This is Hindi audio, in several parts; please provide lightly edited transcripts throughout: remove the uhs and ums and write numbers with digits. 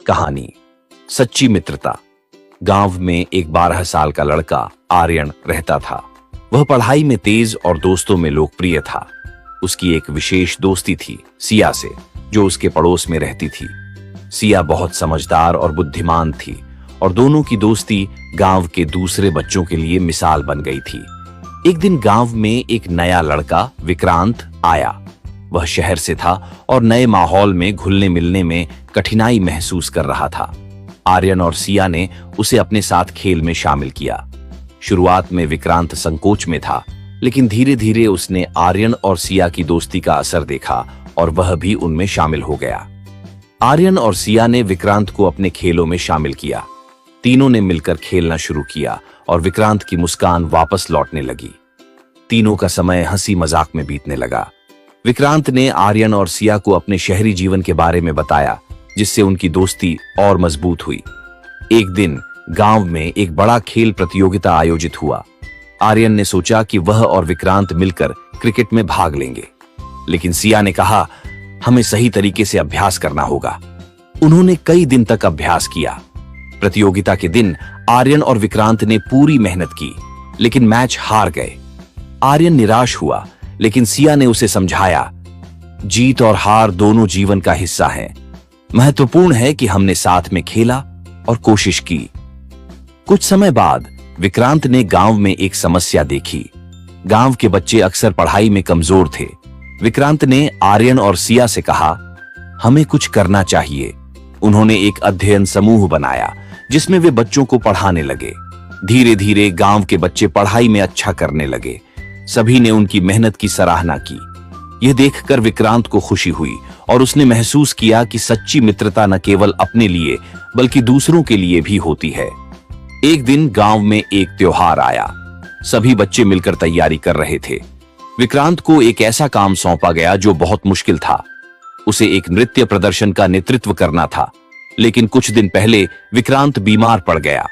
कहानी सच्ची मित्रता। गांव में एक 12 साल का लड़का आर्यन रहता था। वह पढ़ाई में तेज और दोस्तों में लोकप्रिय था। उसकी एक विशेष दोस्ती थी सिया से, जो उसके पड़ोस में रहती थी। सिया बहुत समझदार और बुद्धिमान थी और दोनों की दोस्ती गांव के दूसरे बच्चों के लिए मिसाल बन गई थी। एक दिन गांव में एक नया लड़का विक्रांत आया। वह शहर से था और नए माहौल में घुलने मिलने में कठिनाई महसूस कर रहा था। आर्यन और सिया ने उसे अपने साथ खेल में शामिल किया। शुरुआत में विक्रांत संकोच में था, लेकिन धीरे धीरे उसने आर्यन और सिया की दोस्ती का असर देखा और वह भी उनमें शामिल हो गया। आर्यन और सिया ने विक्रांत को अपने खेलों में शामिल किया। तीनों ने मिलकर खेलना शुरू किया और विक्रांत की मुस्कान वापस लौटने लगी। तीनों का समय हंसी मजाक में बीतने लगा। विक्रांत ने आर्यन और सिया को अपने शहरी जीवन के बारे में बताया, जिससे उनकी दोस्ती और मजबूत हुई। एक दिन गांव में एक बड़ा खेल प्रतियोगिता आयोजित हुआ। आर्यन ने सोचा कि वह और विक्रांत मिलकर क्रिकेट में भाग लेंगे, लेकिन सिया ने कहा, हमें सही तरीके से अभ्यास करना होगा। उन्होंने कई दिन तक अभ्यास किया। प्रतियोगिता के दिन आर्यन और विक्रांत ने पूरी मेहनत की, लेकिन मैच हार गए। आर्यन निराश हुआ, लेकिन सिया ने उसे समझाया, जीत और हार दोनों जीवन का हिस्सा हैं। महत्वपूर्ण है कि हमने साथ में खेला और कोशिश की। कुछ समय बाद विक्रांत ने गांव में एक समस्या देखी। गांव के बच्चे अक्सर पढ़ाई में कमजोर थे। विक्रांत ने आर्यन और सिया से कहा, हमें कुछ करना चाहिए। उन्होंने एक अध्ययन समूह बनाया, जिसमें वे बच्चों को पढ़ाने लगे। धीरे धीरे गांव के बच्चे पढ़ाई में अच्छा करने लगे। सभी ने उनकी मेहनत की सराहना की। यह देखकर विक्रांत को खुशी हुई और उसने महसूस किया कि सच्ची मित्रता न केवल अपने लिए बल्कि दूसरों के लिए भी होती है। एक दिन गांव में एक त्योहार आया। सभी बच्चे मिलकर तैयारी कर रहे थे। विक्रांत को एक ऐसा काम सौंपा गया जो बहुत मुश्किल था। उसे एक नृत्य प्रदर्शन का नेतृत्व करना था, लेकिन कुछ दिन पहले विक्रांत बीमार पड़ गया।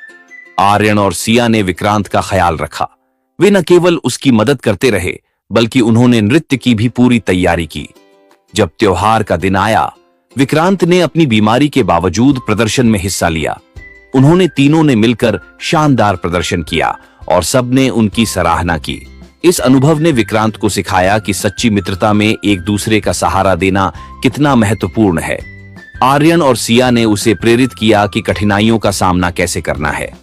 आर्यन और सिया ने विक्रांत का ख्याल रखा। वे न केवल उसकी मदद करते रहे, बल्कि उन्होंने नृत्य की भी पूरी तैयारी की। जब त्योहार का दिन आया, विक्रांत ने अपनी बीमारी के बावजूद प्रदर्शन में हिस्सा लिया। उन्होंने तीनों ने मिलकर शानदार प्रदर्शन किया और सबने उनकी सराहना की। इस अनुभव ने विक्रांत को सिखाया कि सच्ची मित्रता में एक दूसरे का सहारा देना कितना महत्वपूर्ण है। आर्यन और सिया ने उसे प्रेरित किया कि कठिनाइयों का सामना कैसे करना है।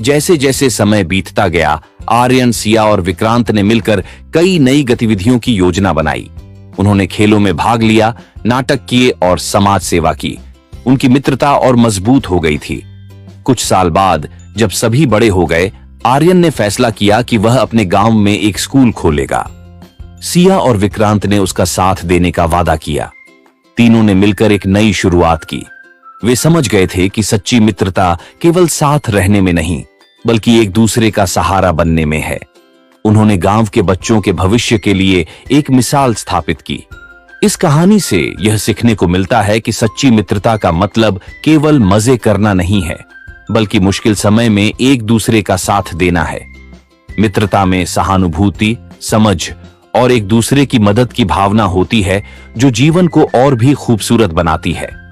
जैसे जैसे समय बीतता गया, आर्यन, सिया और विक्रांत ने मिलकर कई नई गतिविधियों की योजना बनाई। उन्होंने खेलों में भाग लिया, नाटक किए और समाज सेवा की। उनकी मित्रता और मजबूत हो गई थी। कुछ साल बाद जब सभी बड़े हो गए, आर्यन ने फैसला किया कि वह अपने गांव में एक स्कूल खोलेगा। सिया और विक्रांत ने उसका साथ देने का वादा किया। तीनों ने मिलकर एक नई शुरुआत की। वे समझ गए थे कि सच्ची मित्रता केवल साथ रहने में नहीं, बल्कि एक दूसरे का सहारा बनने में है। उन्होंने गांव के बच्चों के भविष्य के लिए एक मिसाल स्थापित की। इस कहानी से यह सीखने को मिलता है कि सच्ची मित्रता का मतलब केवल मजे करना नहीं है, बल्कि मुश्किल समय में एक दूसरे का साथ देना है। मित्रता में सहानुभूति, समझ और एक दूसरे की मदद की भावना होती है, जो जीवन को और भी खूबसूरत बनाती है।